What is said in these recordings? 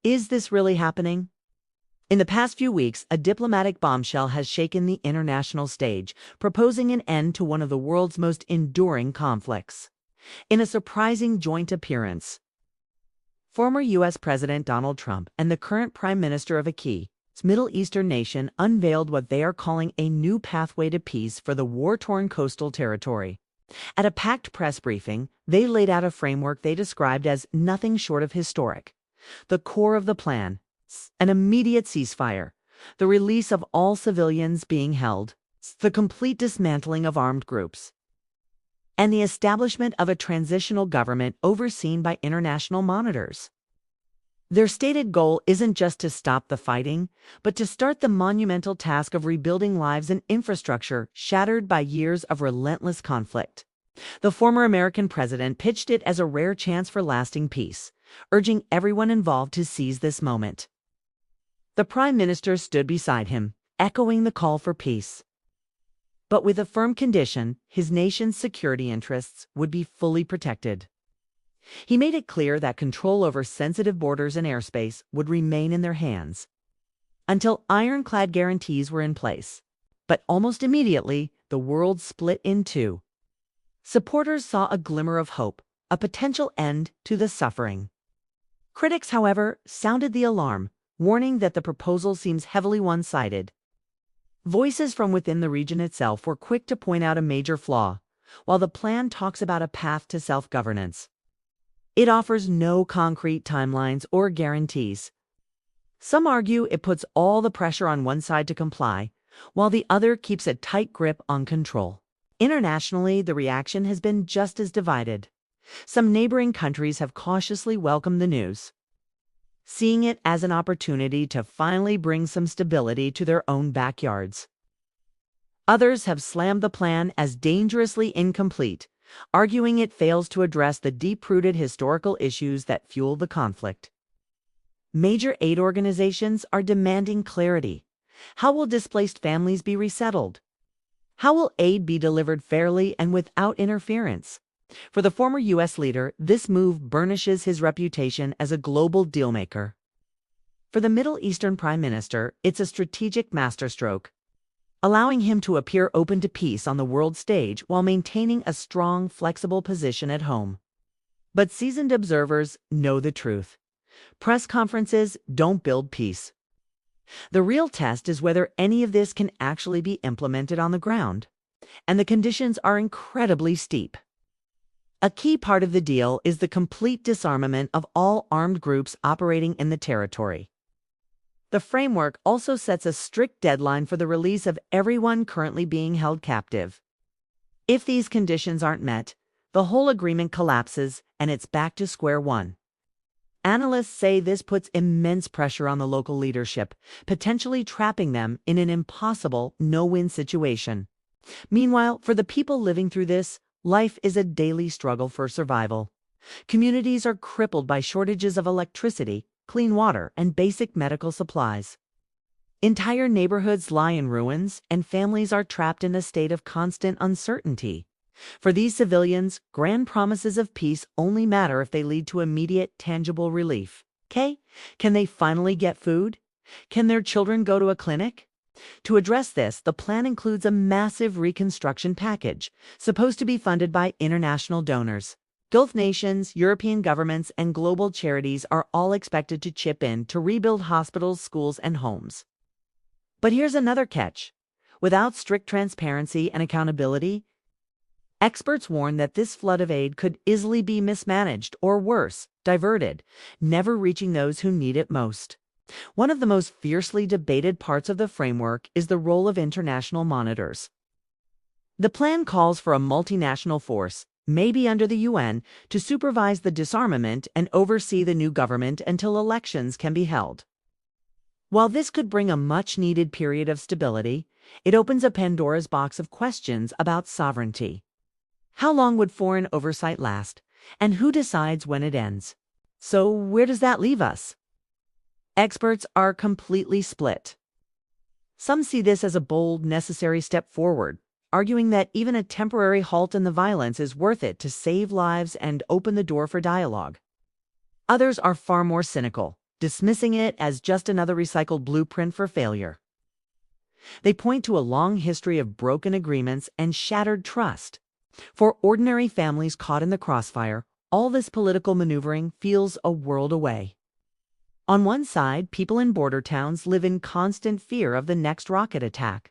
Is this really happening? In the past few weeks, a diplomatic bombshell has shaken the international stage, proposing an end to one of the world's most enduring conflicts. In a surprising joint appearance, former U.S. President Donald Trump and the current Prime Minister of a key Middle Eastern nation unveiled what they are calling a new pathway to peace for the war-torn coastal territory. At a packed press briefing, they laid out a framework they described as nothing short of historic. The core of the plan: an immediate ceasefire, the release of all civilians being held, the complete dismantling of armed groups, and the establishment of a transitional government overseen by international monitors. Their stated goal isn't just to stop the fighting, but to start the monumental task of rebuilding lives and infrastructure shattered by years of relentless conflict. The former American president pitched it as a rare chance for lasting peace, urging everyone involved to seize this moment. The Prime Minister stood beside him, echoing the call for peace, but with a firm condition: his nation's security interests would be fully protected. He made it clear that control over sensitive borders and airspace would remain in their hands until ironclad guarantees were in place. But almost immediately, the world split in two. Supporters saw a glimmer of hope, a potential end to the suffering. Critics, however, sounded the alarm, warning that the proposal seems heavily one-sided. Voices from within the region itself were quick to point out a major flaw. While the plan talks about a path to self-governance, it offers no concrete timelines or guarantees. Some argue it puts all the pressure on one side to comply, while the other keeps a tight grip on control. Internationally, the reaction has been just as divided. Some neighboring countries have cautiously welcomed the news, seeing it as an opportunity to finally bring some stability to their own backyards. Others have slammed the plan as dangerously incomplete, arguing it fails to address the deep-rooted historical issues that fuel the conflict. Major aid organizations are demanding clarity. How will displaced families be resettled? How will aid be delivered fairly and without interference? For the former U.S. leader, this move burnishes his reputation as a global dealmaker. For the Middle Eastern Prime Minister, it's a strategic masterstroke, allowing him to appear open to peace on the world stage while maintaining a strong, flexible position at home. But seasoned observers know the truth. Press conferences don't build peace. The real test is whether any of this can actually be implemented on the ground, and the conditions are incredibly steep. A key part of the deal is the complete disarmament of all armed groups operating in the territory. The framework also sets a strict deadline for the release of everyone currently being held captive. If these conditions aren't met, the whole agreement collapses and it's back to square one. Analysts say this puts immense pressure on the local leadership, potentially trapping them in an impossible no-win situation. Meanwhile, for the people living through this, life is a daily struggle for survival. Communities are crippled by shortages of electricity, clean water, and basic medical supplies. Entire neighborhoods lie in ruins, and families are trapped in a state of constant uncertainty. For these civilians, grand promises of peace only matter if they lead to immediate, tangible relief. Can they finally get food? Can their children go to a clinic? To address this, the plan includes a massive reconstruction package, supposed to be funded by international donors. Gulf nations, European governments, and global charities are all expected to chip in to rebuild hospitals, schools, and homes. But here's another catch. Without strict transparency and accountability, experts warn that this flood of aid could easily be mismanaged or worse, diverted, never reaching those who need it most. One of the most fiercely debated parts of the framework is the role of international monitors. The plan calls for a multinational force, maybe under the UN, to supervise the disarmament and oversee the new government until elections can be held. While this could bring a much-needed period of stability, it opens a Pandora's box of questions about sovereignty. How long would foreign oversight last, and who decides when it ends? So where does that leave us? Experts are completely split. Some see this as a bold, necessary step forward, arguing that even a temporary halt in the violence is worth it to save lives and open the door for dialogue. Others are far more cynical, dismissing it as just another recycled blueprint for failure. They point to a long history of broken agreements and shattered trust. For ordinary families caught in the crossfire, all this political maneuvering feels a world away. On one side, people in border towns live in constant fear of the next rocket attack.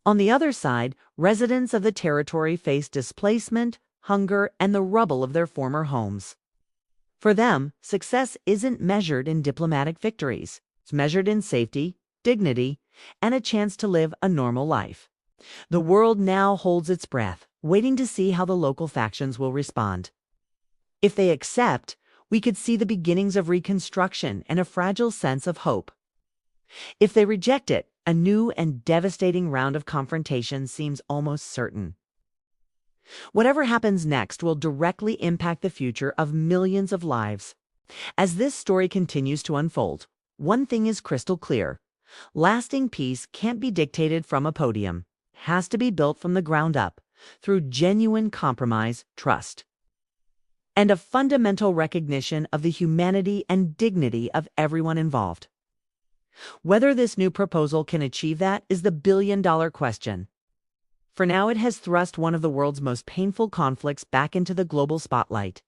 On the other side, residents of the territory face displacement, hunger, and the rubble of their former homes. For them, success isn't measured in diplomatic victories. It's measured in safety, dignity, and a chance to live a normal life. The world now holds its breath, waiting to see how the local factions will respond. If they accept, we could see the beginnings of reconstruction and a fragile sense of hope. If they reject it, a new and devastating round of confrontation seems almost certain. Whatever happens next will directly impact the future of millions of lives. As this story continues to unfold, one thing is crystal clear. Lasting peace can't be dictated from a podium. It has to be built from the ground up, through genuine compromise, trust, and a fundamental recognition of the humanity and dignity of everyone involved. Whether this new proposal can achieve that is the billion-dollar question. For now, it has thrust one of the world's most painful conflicts back into the global spotlight.